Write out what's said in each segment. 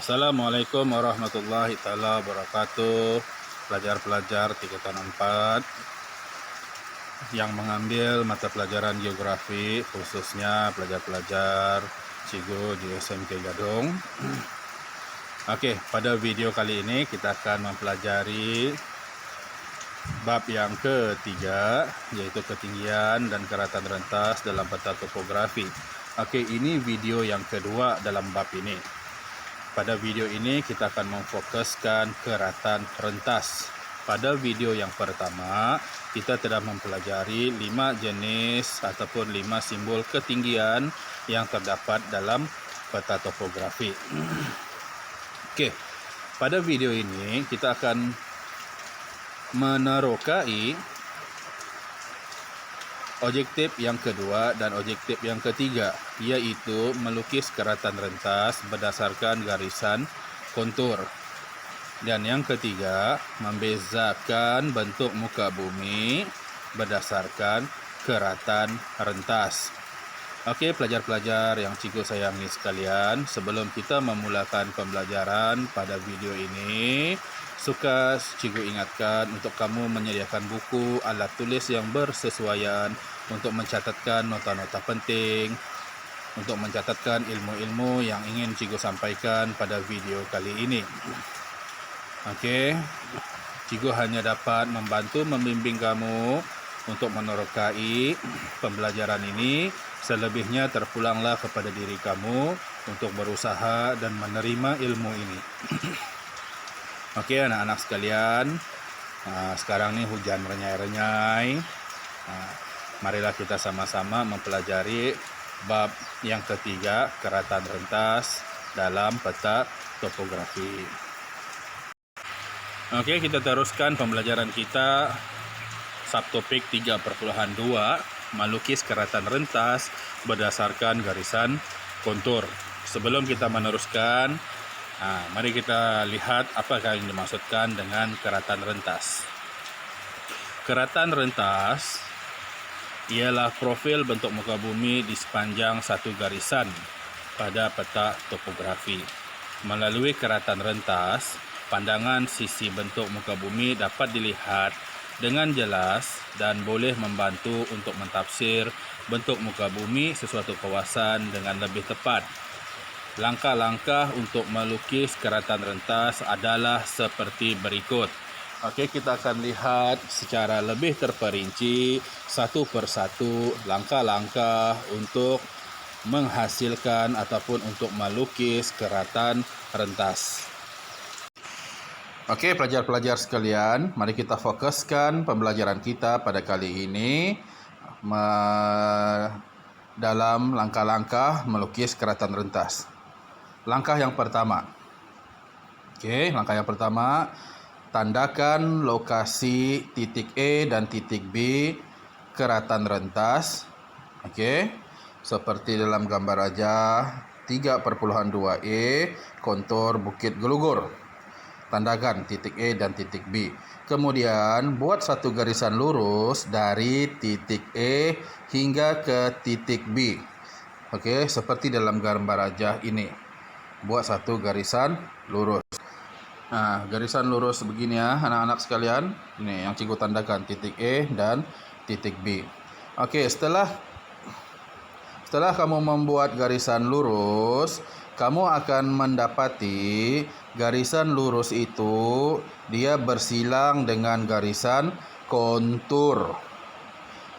Assalamualaikum warahmatullahi taala wabarakatuh. Pelajar-pelajar tingkatan 4 yang mengambil mata pelajaran geografi, khususnya pelajar-pelajar Cigo di SMK Gadung. Oke, pada video kali ini kita akan mempelajari bab yang ketiga, yaitu ketinggian dan keratan rentas dalam peta topografi. Oke, ini video yang kedua dalam bab ini. Pada video ini kita akan memfokuskan keratan rentas. Pada video yang pertama, kita telah mempelajari 5 jenis ataupun 5 simbol ketinggian yang terdapat dalam peta topografi. Oke, pada video ini kita akan menerokai objektif yang kedua dan objektif yang ketiga, yaitu melukis keratan rentas berdasarkan garisan kontur. Dan yang ketiga, membezakan bentuk muka bumi berdasarkan keratan rentas. Oke, pelajar-pelajar yang Cikgu sayangi sekalian, sebelum kita memulakan pembelajaran pada video ini, suka Cikgu ingatkan untuk kamu menyediakan buku, alat tulis yang bersesuaian untuk mencatatkan nota-nota penting, untuk mencatatkan ilmu-ilmu yang ingin Cikgu sampaikan pada video kali ini. Oke, Cikgu hanya dapat membantu membimbing kamu untuk menerokai pembelajaran ini. Selebihnya terpulanglah kepada diri kamu untuk berusaha dan menerima ilmu ini. Oke, anak-anak sekalian, sekarang ini hujan renyai-renyai. Marilah kita sama-sama mempelajari bab yang ketiga, keratan rentas dalam peta topografi. Oke, kita teruskan pembelajaran kita. Subtopik 3.2, melukis keratan rentas berdasarkan garisan kontur. Sebelum kita meneruskan, mari kita lihat apakah yang dimaksudkan dengan keratan rentas. Keratan rentas ialah profil bentuk muka bumi di sepanjang satu garisan pada peta topografi. Melalui keratan rentas, pandangan sisi bentuk muka bumi dapat dilihat dengan jelas dan boleh membantu untuk mentafsir bentuk muka bumi sesuatu kawasan dengan lebih tepat. Langkah-langkah untuk melukis keratan rentas adalah seperti berikut. Oke, kita akan lihat secara lebih terperinci satu persatu langkah-langkah untuk menghasilkan ataupun untuk melukis keratan rentas. Oke, pelajar-pelajar sekalian, mari kita fokuskan pembelajaran kita pada kali ini dalam langkah-langkah melukis keratan rentas. Langkah yang pertama. Oke, langkah yang pertama, tandakan lokasi titik E dan titik B keratan rentas. Oke, seperti dalam gambar aja 3.2E kontur Bukit Gelugur. Tandakan titik E dan titik B. Kemudian buat satu garisan lurus dari titik E hingga ke titik B. Oke, seperti dalam gambar aja ini. Buat satu garisan lurus. Nah, garisan lurus begini ya, anak-anak sekalian. Ini yang Cikgu tandakan titik E dan titik B. Oke, setelah kamu membuat garisan lurus, kamu akan mendapati garisan lurus itu dia bersilang dengan garisan kontur.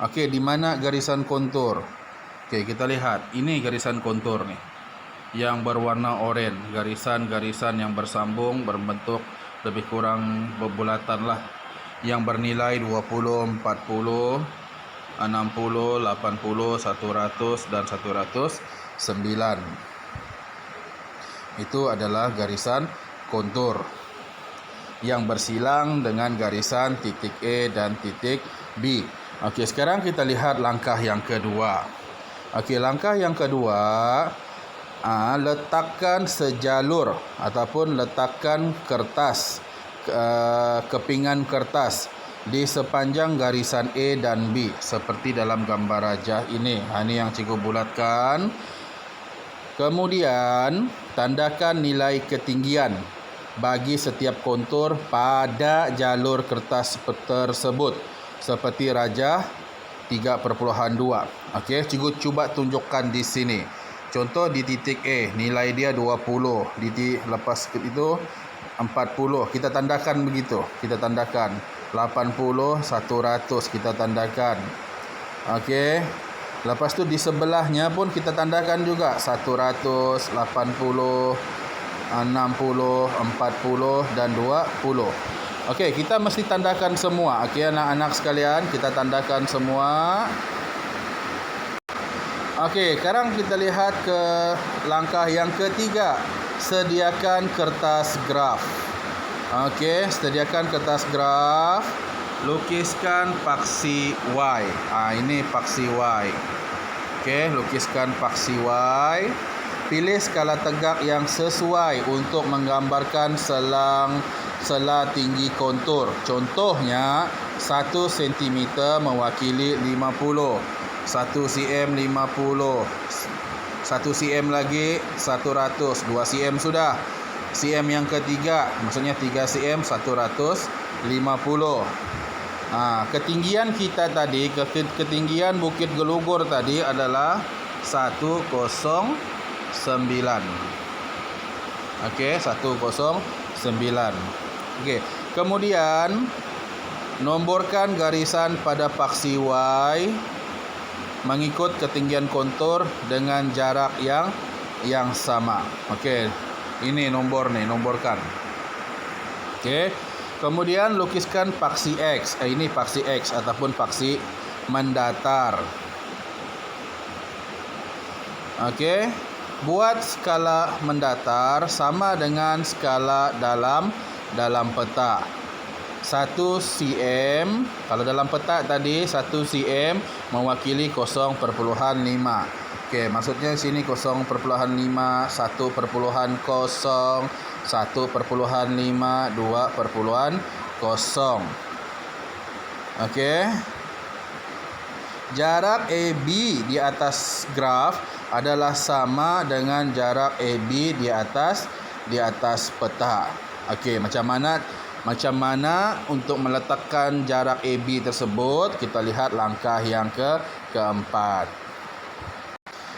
Oke, di mana garisan kontur? Oke, kita lihat. Ini garisan kontur nih, yang berwarna oranye. Garisan-garisan yang bersambung berbentuk lebih kurang bebulatan lah, yang bernilai 20, 40, 60, 80, 100, dan 109. Itu adalah garisan kontur yang bersilang dengan garisan titik E dan titik B. Oke, sekarang kita lihat langkah yang kedua. Oke, langkah yang kedua, letakkan sejalur ataupun letakkan kertas, kepingan kertas di sepanjang garisan E dan B seperti dalam gambar rajah ini. Ini yang Cikgu bulatkan. Kemudian tandakan nilai ketinggian bagi setiap kontur pada jalur kertas tersebut seperti rajah 3.2. Okey, cikgu cuba tunjukkan di sini. Contoh di titik A, nilai dia 20. Lepas itu 40. Kita tandakan begitu. Kita tandakan 80, 100 kita tandakan. Okey. Lepas tu di sebelahnya pun kita tandakan juga 100, 80, 60, 40 dan 20. Okey, kita mesti tandakan semua. Okey, anak-anak sekalian, kita tandakan semua. Okey, sekarang kita lihat ke langkah yang ketiga. Sediakan kertas graf. Okey, sediakan kertas graf. Lukiskan paksi Y. Ini paksi Y. Okey, lukiskan paksi Y. Pilih skala tegak yang sesuai untuk menggambarkan sela tinggi kontur. Contohnya 1 cm mewakili 50. 1 cm 50. 1 cm lagi 100. 2 cm sudah. cm yang ketiga, maksudnya 3 cm 150. Ketinggian kita tadi, ketinggian Bukit Gelugur tadi adalah 109. Okey, 109. Okey, kemudian nomborkan garisan pada paksi Y mengikut ketinggian kontur dengan jarak yang sama. Okey, ini nomborkan. Okey. Kemudian lukiskan paksi X. Ini paksi X ataupun paksi mendatar. Okey. Buat skala mendatar sama dengan skala dalam peta. 1 cm, kalau dalam peta tadi 1 cm mewakili 0.5. Okey, maksudnya sini 0.5, 1.0, 1.5, 2.0. Okey. Jarak AB di atas graf adalah sama dengan jarak AB di atas peta. Okey, macam mana untuk meletakkan jarak AB tersebut? Kita lihat langkah yang keempat.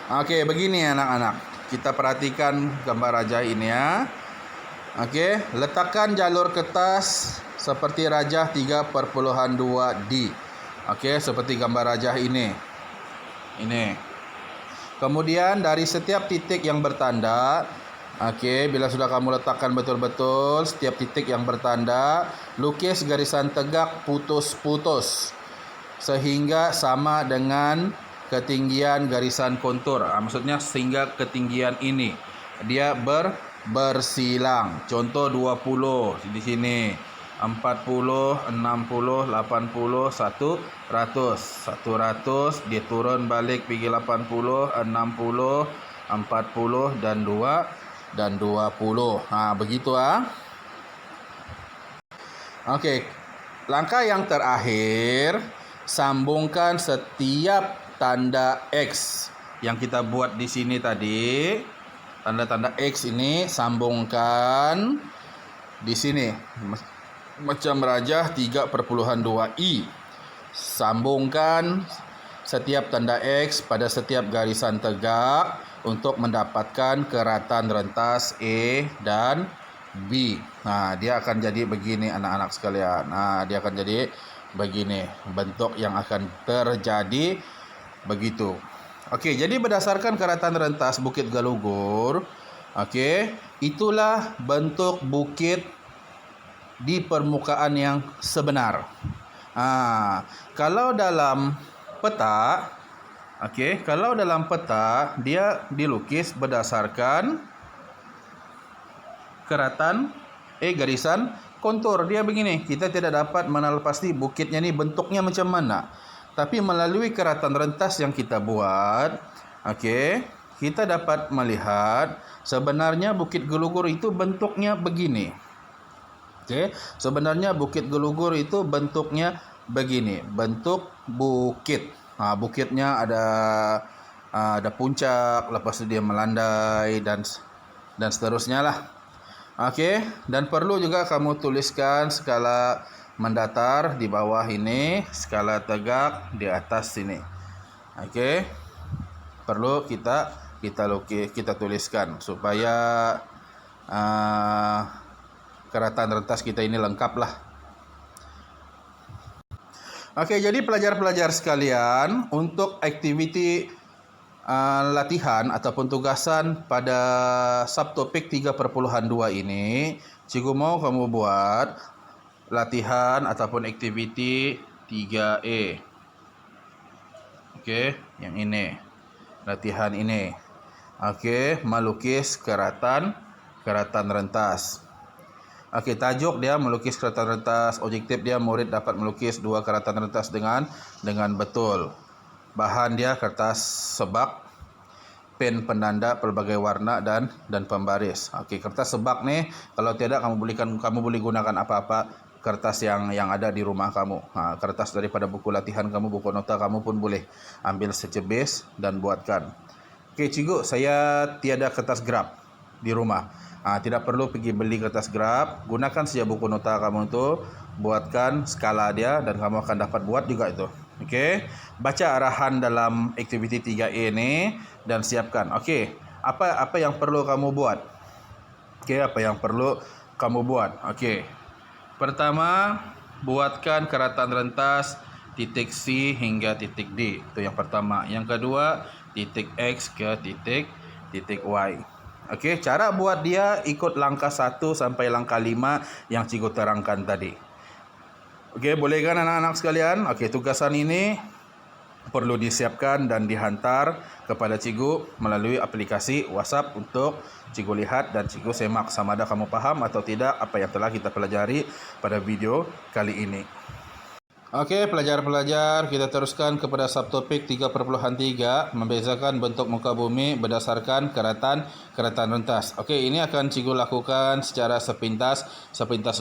Okey, begini anak-anak. Kita perhatikan gambar rajah ini ya. Okey, letakkan jalur kertas seperti rajah 3.2D. Okey, seperti gambar rajah ini. Kemudian dari setiap titik yang bertanda, okey, bila sudah kamu letakkan betul-betul setiap titik yang bertanda, lukis garisan tegak putus-putus sehingga sama dengan ketinggian garisan kontur. Maksudnya sehingga ketinggian ini dia bersilang. Contoh 20 di sini, 40, 60, 80, 100 dia turun balik pergi 80, 60, 40 dan 20. Begitu Okey. Langkah yang terakhir, sambungkan setiap tanda X yang kita buat di sini tadi. Tanda-tanda X ini sambungkan di sini. Macam rajah 3.2I. Sambungkan setiap tanda X pada setiap garisan tegak untuk mendapatkan keratan rentas A dan B. Dia akan jadi begini anak-anak sekalian. Dia akan jadi begini. Bentuk yang akan terjadi begitu. Okey, jadi berdasarkan keratan rentas Bukit Gelugur, okey, itulah bentuk bukit di permukaan yang sebenar. Kalau dalam peta, okey, kalau dalam peta dia dilukis berdasarkan keratan garisan kontur. Dia begini, kita tidak dapat mengenal pasti bukitnya ni bentuknya macam mana. Tapi melalui keratan rentas yang kita buat, okey, kita dapat melihat sebenarnya Bukit Gelugur itu bentuknya begini. Okey, sebenarnya Bukit Gelugur itu bentuknya begini, bentuk bukit. Bukitnya ada puncak, lepas itu dia melandai dan dan seterusnya lah. Okey, dan perlu juga kamu tuliskan skala mendatar di bawah ini, skala tegak di atas sini. Okey. Perlu kita tuliskan supaya keratan rentas kita ini lengkap lah. Okey, jadi pelajar-pelajar sekalian, untuk aktiviti latihan ataupun tugasan pada subtopik 3.2 ini, cikgu mau kamu buat latihan ataupun aktiviti 3A. Okey, yang ini. Latihan ini. Okey, melukis keratan rentas. Okey, tajuk dia melukis keratan rentas. Objektif dia murid dapat melukis 2 keratan rentas dengan betul. Bahan dia kertas sebak, pen penanda pelbagai warna dan pembaris. Okey, kertas sebak ni kalau tidak kamu boleh gunakan apa-apa kertas yang ada di rumah kamu. Kertas daripada buku latihan kamu, buku nota kamu pun boleh ambil secebis dan buatkan. Okey, cikgu, saya tiada kertas graf di rumah. Tidak perlu pergi beli kertas graf, gunakan saja buku nota kamu itu, buatkan skala dia dan kamu akan dapat buat juga itu. Okey, baca arahan dalam aktiviti 3A ini dan siapkan. Okey, apa yang perlu kamu buat? Okey, apa yang perlu kamu buat? Okey. Pertama, buatkan keratan rentas titik C hingga titik D. Itu yang pertama. Yang kedua, titik X ke titik Y. Okey, cara buat dia ikut langkah 1 sampai langkah 5 yang cikgu terangkan tadi. Okey, boleh kan anak-anak sekalian? Okey, tugasan ini perlu disiapkan dan dihantar kepada cikgu melalui aplikasi WhatsApp untuk cikgu lihat dan cikgu semak sama ada kamu faham atau tidak apa yang telah kita pelajari pada video kali ini. Okey, pelajar-pelajar, kita teruskan kepada subtopik 3.3, membezakan bentuk muka bumi berdasarkan keratan rentas. Okey, ini akan cikgu lakukan secara sepintas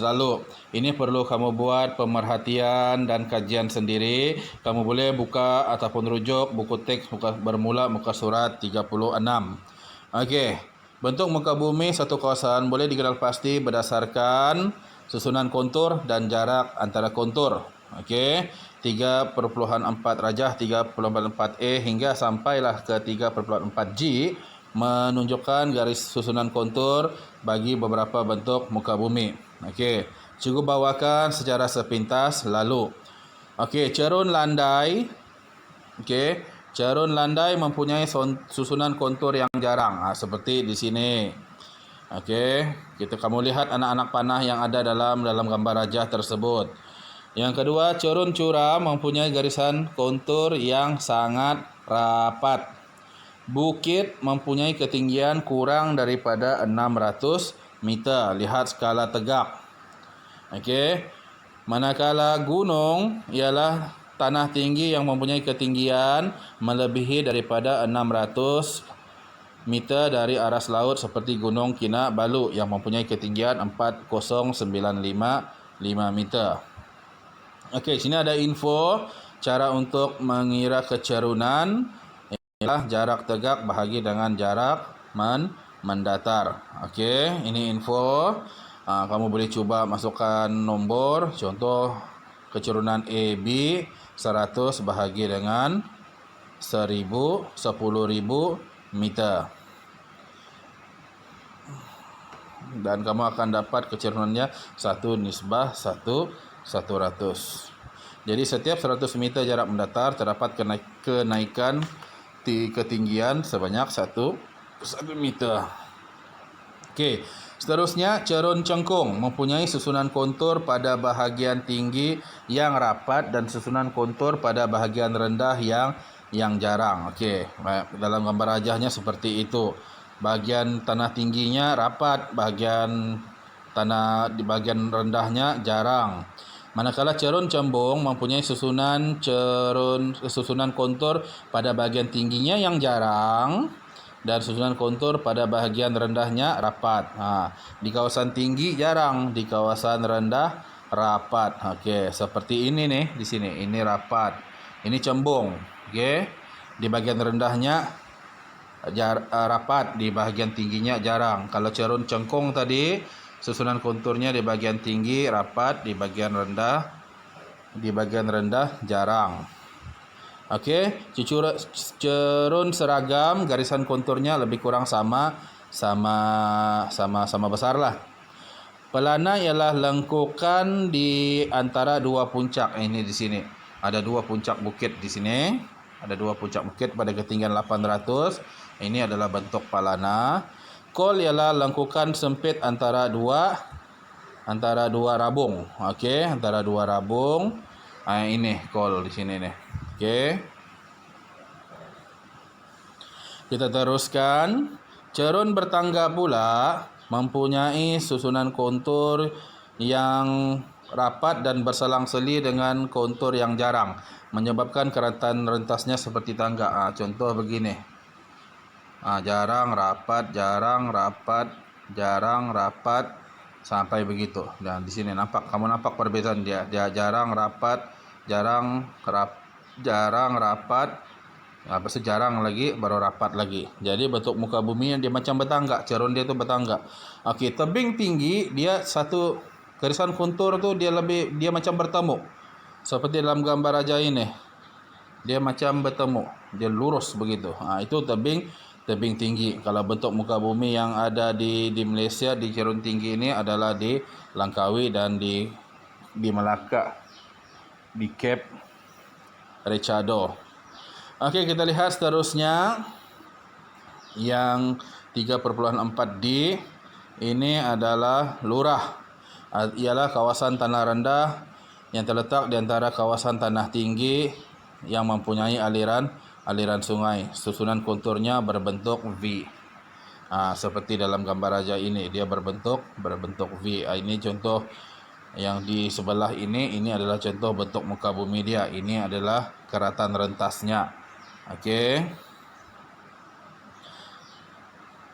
lalu. Ini perlu kamu buat pemerhatian dan kajian sendiri. Kamu boleh buka ataupun rujuk buku teks bermula muka surat 36. Okey, bentuk muka bumi satu kawasan boleh dikenal pasti berdasarkan susunan kontur dan jarak antara kontur. Okey, 3.4 rajah 3.4A hingga sampailah ke 3.4G menunjukkan garis susunan kontur bagi beberapa bentuk muka bumi. Okey, cikgu bawakan secara sepintas lalu. Okey, cerun landai. Okey, cerun landai mempunyai susunan kontur yang jarang, seperti di sini. Okey, kamu lihat anak-anak panah yang ada dalam gambar rajah tersebut. Yang kedua, cerun curam mempunyai garisan kontur yang sangat rapat. Bukit mempunyai ketinggian kurang daripada 600 meter. Lihat skala tegak. Okey. Manakala gunung ialah tanah tinggi yang mempunyai ketinggian melebihi daripada 600 meter dari aras laut seperti Gunung Kinabalu yang mempunyai ketinggian 4095 meter. Okey, sini ada info cara untuk mengira kecerunan ialah jarak tegak bahagi dengan jarak mendatar. Okey, ini info. Kamu boleh cuba masukkan nombor. Contoh kecerunan AB 100 bahagi dengan 1000 meter. Dan kamu akan dapat kecerunannya 1:100. Jadi setiap 100 meter jarak mendatar terdapat kenaikan ketinggian sebanyak 1 meter. Okey, seterusnya cerun cengkung mempunyai susunan kontur pada bahagian tinggi yang rapat dan susunan kontur pada bahagian rendah yang jarang. Okey, dalam gambar rajahnya seperti itu. Bahagian tanah tingginya rapat, bahagian tanah di bahagian rendahnya jarang. Manakala cerun cembung mempunyai susunan kontur pada bahagian tingginya yang jarang dan susunan kontur pada bahagian rendahnya rapat. Di kawasan tinggi jarang, di kawasan rendah rapat. Okey, seperti ini nih di sini. Ini rapat. Ini cembung. Okey. Di bahagian rendahnya rapat, di bahagian tingginya jarang. Kalau cerun cengkung tadi, susunan konturnya di bagian tinggi rapat, di bagian rendah jarang. Okey, cerun seragam, garisan konturnya lebih kurang sama besar lah. Pelana ialah lengkukan di antara dua puncak. Ini di sini. Ada dua puncak bukit di sini. Ada dua puncak bukit pada ketinggian 800. Ini adalah bentuk pelana. Kol ialah lengkukan sempit antara dua rabung. Okey, antara dua rabung. Ini kol di sini nih. Okey. Kita teruskan. Cerun bertangga pula mempunyai susunan kontur yang rapat dan berselang-seli dengan kontur yang jarang, menyebabkan keratan rentasnya seperti tangga. Contoh begini. Jarang, rapat, sampai begitu. Dan di sini kamu nampak perbezaan dia. Dia jarang, rapat, lepas itu jarang lagi, baru rapat lagi. Jadi bentuk muka bumi dia macam bertangga. Cerun dia tu bertangga. Okey, tebing tinggi dia satu garisan kontur tu dia macam bertemu. Seperti dalam gambar raja ini. Dia macam bertemu. Dia lurus begitu. Itu tebing tinggi. Kalau bentuk muka bumi yang ada di Malaysia, di cerun tinggi ini adalah di Langkawi dan di Melaka, di Cape Rechado. Okey, kita lihat seterusnya yang 3.4D. Ini adalah lurah. Ialah kawasan tanah rendah yang terletak di antara kawasan tanah tinggi yang mempunyai aliran sungai. Susunan konturnya berbentuk V. Seperti dalam gambar raja ini, dia berbentuk V. Ini contoh yang di sebelah ini adalah contoh bentuk muka bumi dia. Ini adalah keratan rentasnya. Okey.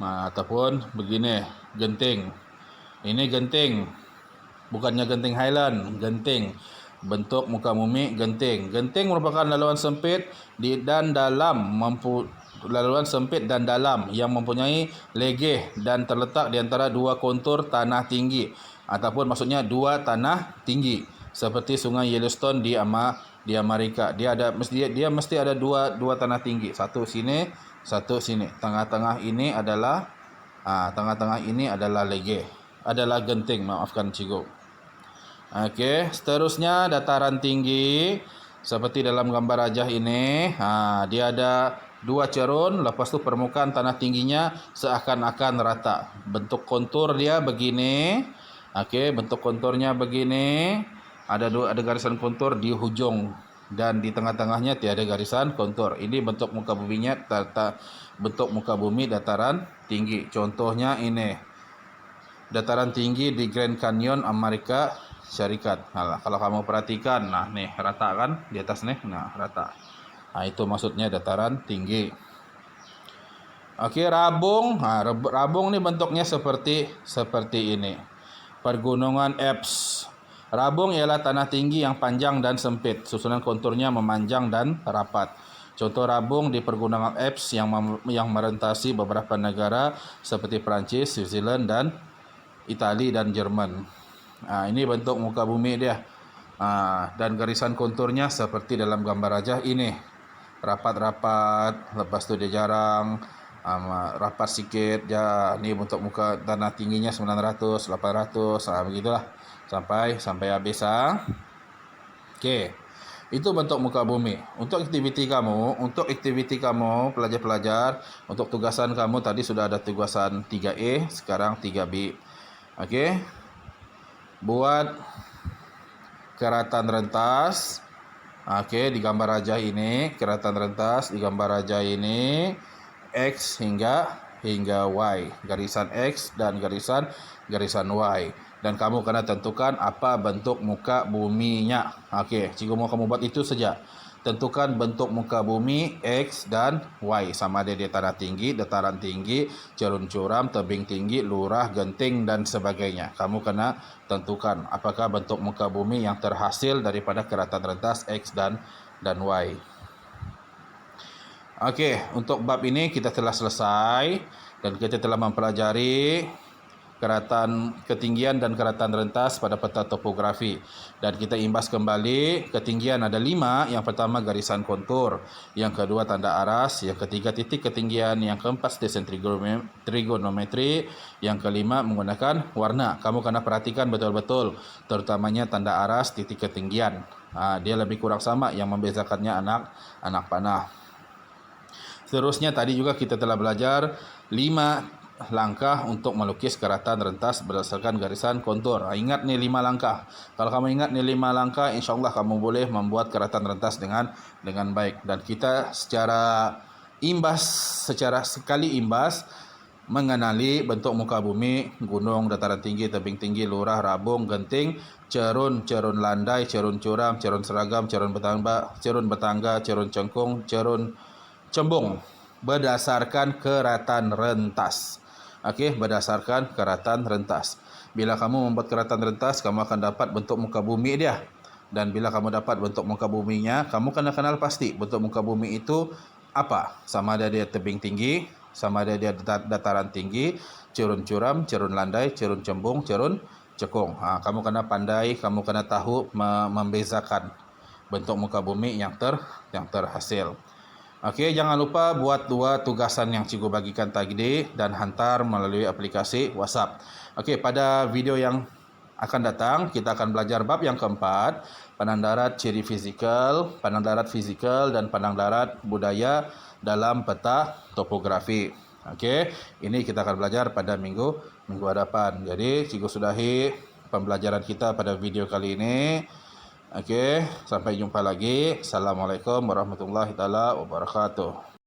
Ataupun begini, genting. Ini genting. Bukannya genting Highland, genting. Bentuk muka bumi genting. Genting merupakan laluan sempit dan dalam yang mempunyai legeh dan terletak di antara dua kontur tanah tinggi, ataupun maksudnya dua tanah tinggi, seperti Sungai Yellowstone di Amerika. Dia mesti ada dua tanah tinggi, satu sini, satu sini. Tengah-tengah ini adalah legeh, adalah genting, maafkan cikgu. Okey, seterusnya dataran tinggi seperti dalam gambar rajah ini. Dia ada dua cerun, lepas tu permukaan tanah tingginya seakan-akan rata. Bentuk kontur dia begini. Okey, bentuk konturnya begini. Ada garisan kontur di hujung dan di tengah-tengahnya tiada garisan kontur. Ini bentuk muka buminya, bentuk muka bumi dataran tinggi. Contohnya ini. Dataran tinggi di Grand Canyon Amerika Syarikat. Kalau kamu perhatikan, nih rata kan di atas nih, rata. Itu maksudnya dataran tinggi. Okey, rabung. Rabung ni bentuknya seperti ini. Pergunungan Alps. Rabung ialah tanah tinggi yang panjang dan sempit. Susunan konturnya memanjang dan rapat. Contoh rabung di Pergunungan Alps yang merentasi beberapa negara seperti Perancis, New Zealand dan Itali dan Jerman. Ini bentuk muka bumi dia. Dan garisan konturnya seperti dalam gambar rajah ini. Rapat-rapat, lepas tu dia jarang, rapat sikit. Ni bentuk muka tanah tingginya 900, 800, begitulah. Sampai habis. Okey. Itu bentuk muka bumi. Untuk aktiviti kamu pelajar-pelajar, untuk tugasan kamu tadi sudah ada tugasan 3A, sekarang 3B. Okey. Buat keratan rentas. Okey, di gambar rajah ini, keratan rentas di gambar rajah ini X hingga Y. Garisan X dan garisan Y. Dan kamu kena tentukan apa bentuk muka buminya. Okey, cikgu mau kamu buat itu saja. Tentukan bentuk muka bumi X dan Y. Sama ada di tanah tinggi, dataran tinggi, cerun curam, tebing tinggi, lurah, genting dan sebagainya. Kamu kena tentukan apakah bentuk muka bumi yang terhasil daripada keratan rentas X dan Y. Okey, untuk bab ini kita telah selesai dan kita telah mempelajari keratan ketinggian dan keratan rentas pada peta topografi. Dan kita imbas kembali, ketinggian ada 5. Yang pertama garisan kontur, yang kedua tanda aras, yang ketiga titik ketinggian, yang keempat stesen trigonometri, yang kelima menggunakan warna. Kamu kena perhatikan betul-betul, terutamanya tanda aras, titik ketinggian. Dia lebih kurang sama, yang membezakannya anak panah. Seterusnya tadi juga kita telah belajar 5 langkah untuk melukis keratan rentas berdasarkan garisan kontur. Ingat ni 5 langkah. Kalau kamu ingat ni 5 langkah, insya-Allah kamu boleh membuat keratan rentas dengan baik. Dan kita secara sekali imbas mengenali bentuk muka bumi, gunung, dataran tinggi, tebing tinggi, lurah, rabung, genting, cerun landai, cerun curam, cerun seragam, cerun bertangga, cerun cengkung, cerun cembung berdasarkan keratan rentas. Okey, berdasarkan keratan rentas. Bila kamu membuat keratan rentas, kamu akan dapat bentuk muka bumi dia. Dan bila kamu dapat bentuk muka buminya, kamu kena kenal pasti bentuk muka bumi itu apa. Sama ada dia tebing tinggi, sama ada dia dataran tinggi, cerun curam, cerun landai, cerun cembung, cerun cekung. Kamu kena pandai, kamu kena tahu membezakan bentuk muka bumi yang terhasil. Okey, jangan lupa buat 2 tugasan yang cikgu bagikan tadi dan hantar melalui aplikasi WhatsApp. Okey, pada video yang akan datang kita akan belajar bab yang keempat, pandang darat ciri fizikal, pandang darat fizikal dan pandang darat budaya dalam peta topografi. Okey, ini kita akan belajar pada minggu hadapan. Jadi, cikgu sudahi pembelajaran kita pada video kali ini. Okey, sampai jumpa lagi. Assalamualaikum warahmatullahi taala wabarakatuh.